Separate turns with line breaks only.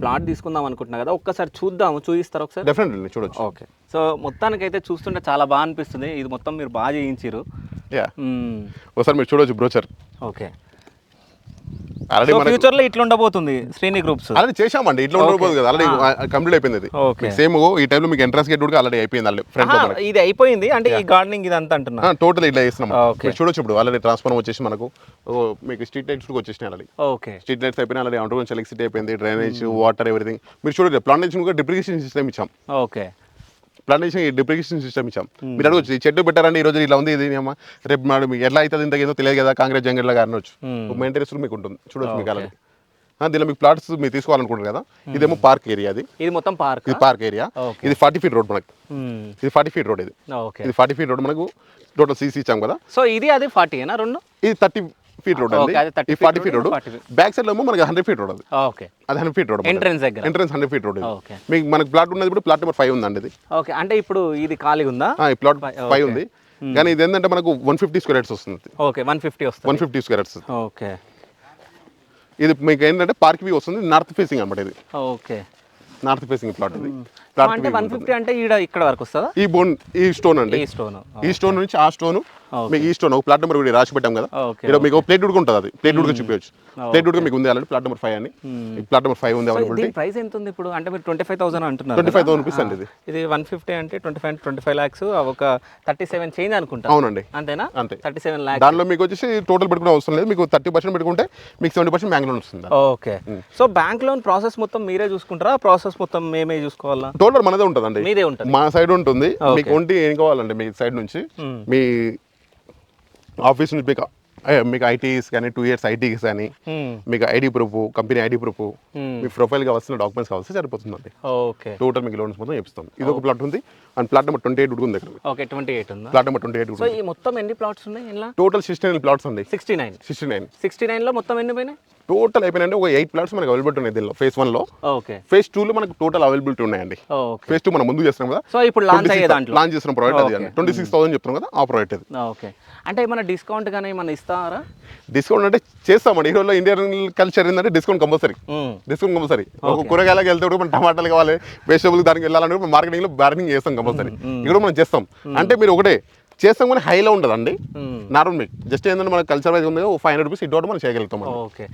Plot తీసుకుందాం అనుకుంటున్నా కదా, ఒక్కసారి చూద్దాము, చూపిస్తారు ఒకసారి?
డెఫినెట్లీ చూడొచ్చు.
ఓకే. సో మొత్తానికైతే చూస్తుంటే చాలా బాగా అనిపిస్తుంది. ఇది మొత్తం మీరు బాగా చేయించారు.
యా, ఒకసారి మీరు చూడొచ్చు బ్రోచర్.
ఓకే.
ఆల్రెడీ మన
ఫ్యూచర్ లో ఇట్లా ఉండబోతుంది శ్రేణి గ్రూప్స్.
ఆల్రెడీ చేశామండి, ఇట్లా ఉండబోదు కదా, ఆల్రెడీ కంప్లీట్ అయిపోయింది ఇది.
ఓకే.
సేమ్ ఈ టైంలో మీకు ఎంట్రన్స్ గేట్ కూడా ఆల్రెడీ అయిపోయింది. ఆల్రెడీ ఫ్రంట్
ఇది అయిపోయింది అంటే ఈ గార్డెనింగ్ ఇదంతా అంటున్నా.
టోటల్ ఇట్లా చేస్తున్నాం.
ఓకే.
చూడొచ్చు ఇప్పుడు ఆల్రెడీ ట్రాన్స్ఫార్మర్ వచ్చేసి మనకు మీకు స్ట్రీట్ లైట్స్ కూడా వచ్చేసినాయి ఆల్రెడీ.
ఓకే.
స్ట్రీట్ లైట్స్ అయిపోయినా ఆల్రెడీ అండర్ గ్రౌండ్ ఎలక్ట్రిసిటీ అయిపోయింది, డ్రైనేజ్, వాటర్, ఎవ్రీథింగ్. మీరు చూడండి ప్లాంటేషన్ కూడా డ్రిప్రికేషన్ సిస్టమ్ ఇచ్చాం.
ఓకే.
ప్లాంటేషన్ డ్రిప్రికేషన్ సిస్టమ్ ఇచ్చాం. మీరు అడగచ్చు ఈ చెట్టు పెట్టారండి ఈ రోజు ఇలా ఉంది, ఇది అమ్మా రేపు మీకు ఎట్లా అవుతుంది ఇంత ఏదో తెలియదు కదా, కాంగ్రెస్ జంగల్ లాగా అనొచ్చు. మెయింటెనెన్స్ మీకు ఉంటుంది, చూడొచ్చు మీకు ఆల్రెడీ. దీనిలో మీకు ప్లాట్స్ మీరు తీసుకోవాలనుకుంటారు కదా, ఇదేమో పార్క్ ఏరియా, ఇది
మొత్తం పార్క్.
ఇది పార్క్ ఏరియా. ఇది 40 ఫీట్ రోడ్ మనకి, ఇది 40 ఫీట్ రోడ్. ఇది 40 ఫీట్ రోడ్ మనకు టోటల్ సీసీ ఇచ్చాం కదా.
సో ఇది అది 40 ఏనా రెండు?
ఇది 30 ఫీట్ రోడ్ అండి, ఇది 40 ఫీట్ రోడ్. బ్యాక్ సైడ్ లో ఏమో మనకి 100 ఫీట్ రోడ్. అది
ఓకే,
అది 100 ఫీట్ రోడ్.
ఎంట్రన్స్ దగ్గర
ఎంట్రన్స్ 100 ఫీట్ రోడ్. మీకు మనకి ప్లాట్ ఉన్నది ఇప్పుడు ప్లాట్ నెంబర్ 5 ఉందండి ఇది.
ఓకే. అంటే ఇప్పుడు ఇది ఖాళీగా ఉందా?
ఈ ప్లాట్ 5 ఉంది, కానీ ఇది ఏంటంటే మనకు 150 స్క్వేర్ యార్డ్స్ వస్తుంది.
ఓకే, 150 వస్తుంది.
150 స్క్వేర్ యార్డ్స్.
ఓకే.
ఇది మీకు ఏంటంటే పార్క్ వ్యూ వస్తుంది, నార్త్ ఫేసింగ్ అన్నమాట. ఇది
ఓకే,
నార్త్ ఫేసింగ్ ప్లాట్. ఇది
అంటే 150 అంటే ఇక్కడ వరకు వస్తుందా?
ఈ స్టోన్ అండి, ఈ స్టోన్ నుంచి ఆ స్టోన్ మీకు ఈ స్టోన్ ఒక ప్లాట్ నెంబర్ కూడా రాసి పెట్టాం కదా. ఇక్కడ మీకు ప్లేట్ వుడ్ ఉంటుంది, అది ప్లేట్ వుడ్ చూపించచ్చు. ప్లేట్ వుడ్ మీకు ఉంది ఆల్రెడీ ప్లాట్ నెంబర్ 5 అని. ప్లాట్ నెంబర్ 5 ఉంది అవైలబిలిటీ.
ప్రైస్ ఎంత ఉంది ఇప్పుడు? అంటే మీరు 25,000 అంటున్నారు.
25,000 రూపీస్ అండి. ఇది
150 అంటే 25 lakhs, ఒక 37 చేంజ్ అనుకుంటా.
అవునండి,
అంతేనా?
అంతే,
37 lakhs.
దానిలో మీకు వచ్చేసి టోటల్ పెట్టుకునే అవసరం లేదు, మీకు 30% పెట్టుకుంటే మీకు 70% బ్యాంక్ లోన్ వస్తుంది.
Okay. So bank loan process మొత్తం మీరే చూసుకుంటారా? ప్రాసెస్ మొత్తం మేమే చూసుకోవాలా?
టోటల్ మనదే ఉంటుందండి,
మీదే ఉంటుంది,
మా సైడ్ ఉంటుంది. మీకు ఒంటి ఏం కావాలండి మీ సైడ్ నుంచి, మీ ఆఫీస్ నుంచి మీకు ఐటీస్ కానీ 2 years ఐటీస్ కానీ మీకు ID proof, company ID proof, మీ ప్రొఫైల్ కావాల్సిన డాక్యుమెంట్స్ కావాల్సి సరిపోతుందండి.
ఓకే.
టోటల్ మీకు లోన్స్ మొత్తం చెప్తాం. ఇది ఒక ప్లాట్ ఉంది అండ్ ప్లాట్ నెంబర్ 28 ఉంది ఇక్కడ.
ఓకే, 28 ఉందా?
Plot number 28.
సో ఈ మొత్తం ఎన్ని ప్లాట్స్ ఉన్నాయి ఇలా?
టోటల్ 69 ప్లాట్స్ అండి.
69 లో మొత్తం ఎన్ని పోయినాయి?
టోటల్ అయిపోయినంటే ఒక 8 ప్లాట్స్ మనకు అవైలబిలిటీ ఉన్నాయి దీనిలో ఫేజ్ 1 లో.
ఓకే.
ఫేజ్ 2 లో మనకు టోటల్ అవైలబిలిటీ ఉన్నాయండి.
ఫేజ్
2 మనం ముందు చేస్తున్నాం కదా.
సో ఇప్పుడు లాంచ్ అయ్యే దాంట్లో
లాంచ్ చేసిన ప్రాజెక్ట్ అది అండి. 26,000 చెప్తున్నాం కదా, ఆ ప్రాజెక్ట్ అది.
ఓకే. అంటే ఏమైనా డిస్కౌంట్ కానీ ఏమైనా ఇస్తారా?
డిస్కౌంట్ అంటే చేస్తామండి. ఈ రోజుల్లో ఇండియన్ కల్చర్ ఏంటంటే డిస్కౌంట్ కంపల్సరీ. ఒక కూరగాయలకు వెళ్తే కూడా మనం టమాటాలు కావాలి, వెజిటబుల్ దానికి వెళ్ళాలంటే మార్కెటింగ్ లో బార్గెనింగ్ చేస్తాం కంపల్సరీ. ఇక్కడ మనం చేస్తాం అంటే మీరు ఒకటే చేస్తాం కానీ హైలో ఉండదండి. నార్మల్ మీకు జస్ట్ ఏంటంటే మన కల్చర్ వైజ్ ఉంది, 500 రూపీస్ ఇటు మనం చేయగలుగుతాం.
ఓకే.